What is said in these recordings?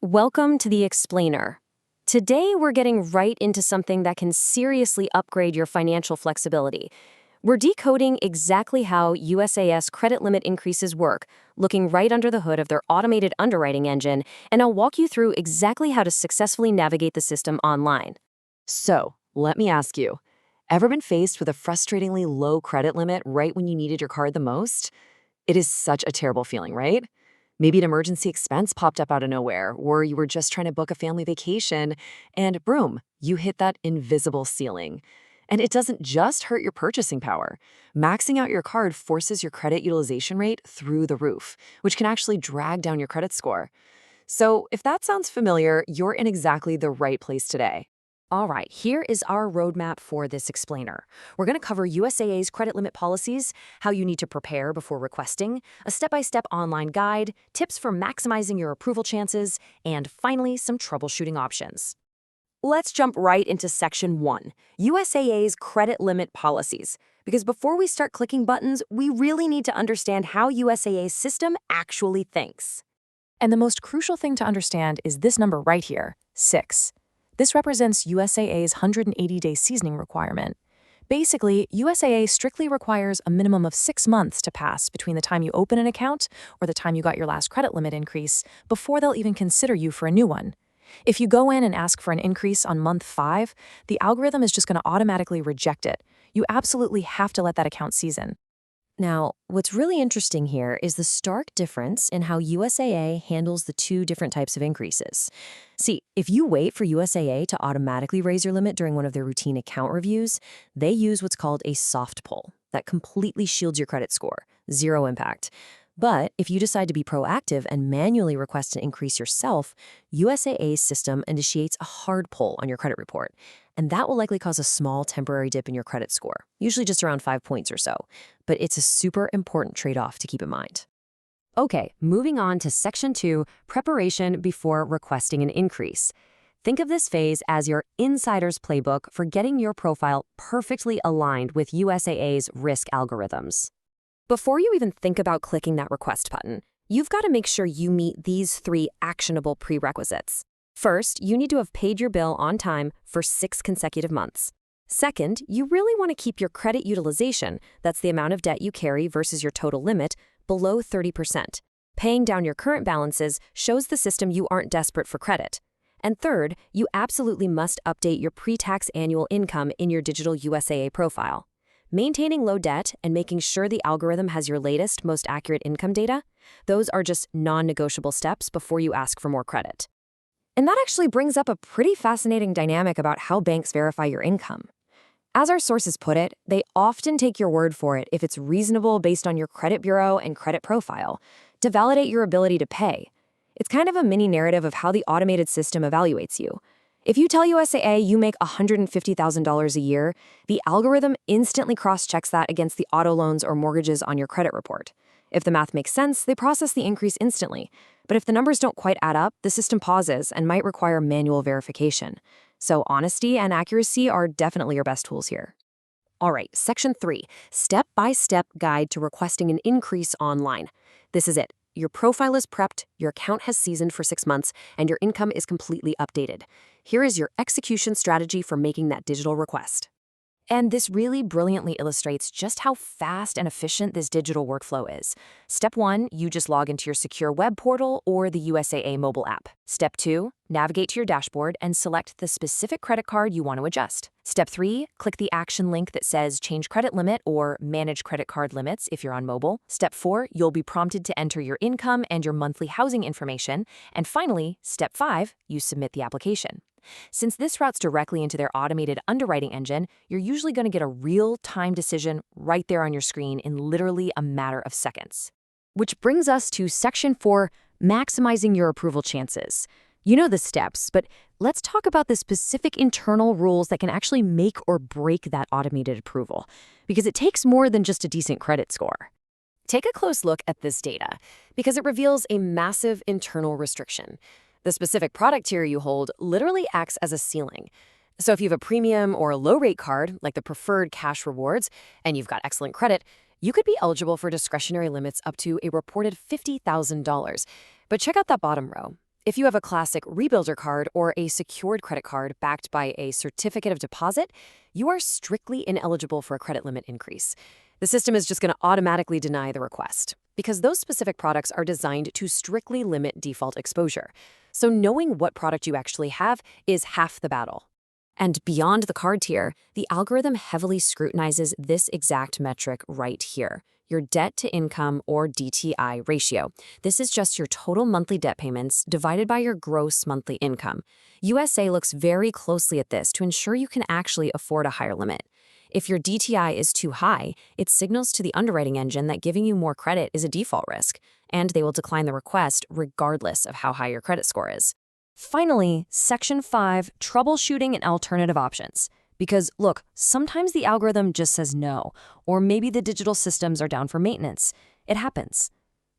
Welcome to the Explainer. Today, we're getting right into something that can seriously upgrade your financial flexibility. We're decoding exactly how USAS credit limit increases work, looking right under the hood of their automated underwriting engine, and I'll walk you through exactly how to successfully navigate the system online. So, let me ask you, ever been faced with a frustratingly low credit limit right when you needed your card the most? It is such a terrible feeling, right? Maybe an emergency expense popped up out of nowhere, or you were just trying to book a family vacation, and boom, you hit that invisible ceiling. And it doesn't just hurt your purchasing power. Maxing out your card forces your credit utilization rate through the roof, which can actually drag down your credit score. So, if that sounds familiar, you're in exactly the right place today. All right, here is our roadmap for this explainer. We're going to cover USAA's credit limit policies, how you need to prepare before requesting, a step-by-step online guide, tips for maximizing your approval chances, and finally, some troubleshooting options. Let's jump right into Section 1, USAA's credit limit policies. Because before we start clicking buttons, we really need to understand how USAA's system actually thinks. And the most crucial thing to understand is this number right here, 6. This represents USAA's 180-day seasoning requirement. Basically, USAA strictly requires a minimum of 6 months to pass between the time you open an account or the time you got your last credit limit increase before they'll even consider you for a new one. If you go in and ask for an increase on month 5, the algorithm is just going to automatically reject it. You absolutely have to let that account season. Now, what's really interesting here is the stark difference in how USAA handles the two different types of increases. See, if you wait for USAA to automatically raise your limit during one of their routine account reviews, they use what's called a soft pull that completely shields your credit score, zero impact. But if you decide to be proactive and manually request an increase yourself, USAA's system initiates a hard pull on your credit report, and that will likely cause a small temporary dip in your credit score, usually just around 5 points or so. But it's a super important trade-off to keep in mind. Okay, moving on to Section 2, preparation before requesting an increase. Think of this phase as your insider's playbook for getting your profile perfectly aligned with USAA's risk algorithms. Before you even think about clicking that request button, you've got to make sure you meet these 3 actionable prerequisites. First, you need to have paid your bill on time for 6 consecutive months. Second, you really want to keep your credit utilization, that's the amount of debt you carry versus your total limit, below 30%. Paying down your current balances shows the system you aren't desperate for credit. And third, you absolutely must update your pre-tax annual income in your digital USAA profile. Maintaining low debt and making sure the algorithm has your latest, most accurate income data, those are just non-negotiable steps before you ask for more credit. And that actually brings up a pretty fascinating dynamic about how banks verify your income. As our sources put it, they often take your word for it if it's reasonable based on your credit bureau and credit profile to validate your ability to pay. It's kind of a mini narrative of how the automated system evaluates you. If you tell USAA you make $150,000 a year, the algorithm instantly cross-checks that against the auto loans or mortgages on your credit report. If the math makes sense, they process the increase instantly. But if the numbers don't quite add up, the system pauses and might require manual verification. So honesty and accuracy are definitely your best tools here. All right, Section 3, step-by-step guide to requesting an increase online. This is it. Your profile is prepped, your account has seasoned for 6 months, and your income is completely updated. Here is your execution strategy for making that digital request. And this really brilliantly illustrates just how fast and efficient this digital workflow is. Step 1, you just log into your secure web portal or the USAA mobile app. Step 2, navigate to your dashboard and select the specific credit card you want to adjust. Step 3, click the action link that says Change Credit Limit or Manage Credit Card Limits if you're on mobile. Step 4, you'll be prompted to enter your income and your monthly housing information. And finally, Step 5, you submit the application. Since this routes directly into their automated underwriting engine, you're usually going to get a real-time decision right there on your screen in literally a matter of seconds. Which brings us to Section 4, maximizing your approval chances. You know the steps, but let's talk about the specific internal rules that can actually make or break that automated approval, because it takes more than just a decent credit score. Take a close look at this data, because it reveals a massive internal restriction. The specific product tier you hold literally acts as a ceiling. So if you have a premium or a low-rate card, like the preferred cash rewards, and you've got excellent credit, you could be eligible for discretionary limits up to a reported $50,000. But check out that bottom row. If you have a classic rebuilder card or a secured credit card backed by a certificate of deposit, you are strictly ineligible for a credit limit increase. The system is just going to automatically deny the request because those specific products are designed to strictly limit default exposure. So knowing what product you actually have is half the battle. And beyond the card tier, the algorithm heavily scrutinizes this exact metric right here, your debt to income or DTI ratio. This is just your total monthly debt payments divided by your gross monthly income. USA looks very closely at this to ensure you can actually afford a higher limit. If your DTI is too high, it signals to the underwriting engine that giving you more credit is a default risk, and they will decline the request regardless of how high your credit score is. Finally, Section 5, troubleshooting and alternative options. Because, look, sometimes the algorithm just says no, or maybe the digital systems are down for maintenance. It happens.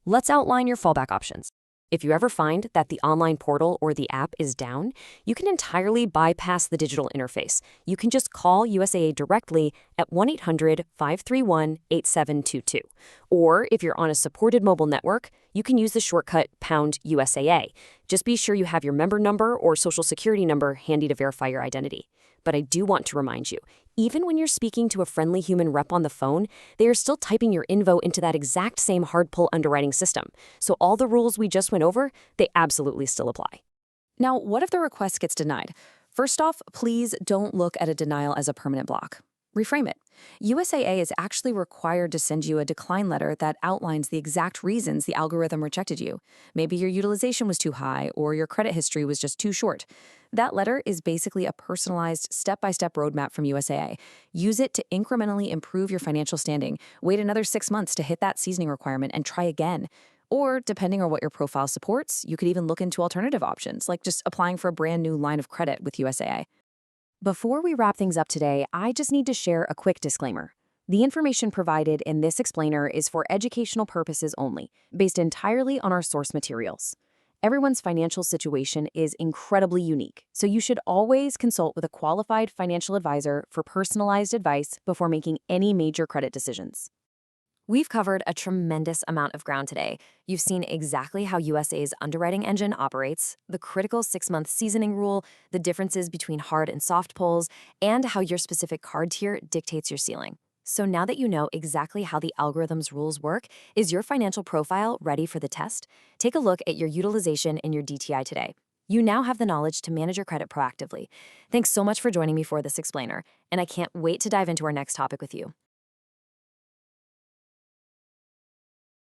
Let's outline your fallback options. If you ever find that the online portal or the app is down, you can entirely bypass the digital interface. You can just call USAA directly at 1-800-531-8722. Or if you're on a supported mobile network, you can use the shortcut #USAA. Just be sure you have your member number or social security number handy to verify your identity. But I do want to remind you, even when you're speaking to a friendly human rep on the phone, they are still typing your info into that exact same hard pull underwriting system. So all the rules we just went over, they absolutely still apply. Now, what if the request gets denied? First off, please don't look at a denial as a permanent block. Reframe it. USAA is actually required to send you a decline letter that outlines the exact reasons the algorithm rejected you. Maybe your utilization was too high or your credit history was just too short. That letter is basically a personalized step-by-step roadmap from USAA. Use it to incrementally improve your financial standing. Wait another 6 months to hit that seasoning requirement and try again. Or, depending on what your profile supports, you could even look into alternative options, like just applying for a brand new line of credit with USAA. Before we wrap things up today, I just need to share a quick disclaimer. The information provided in this explainer is for educational purposes only, based entirely on our source materials. Everyone's financial situation is incredibly unique, so you should always consult with a qualified financial advisor for personalized advice before making any major credit decisions. We've covered a tremendous amount of ground today. You've seen exactly how USA's underwriting engine operates, the critical 6-month seasoning rule, the differences between hard and soft pulls, and how your specific card tier dictates your ceiling. So now that you know exactly how the algorithm's rules work, is your financial profile ready for the test? Take a look at your utilization and your DTI today. You now have the knowledge to manage your credit proactively. Thanks so much for joining me for this explainer, and I can't wait to dive into our next topic with you.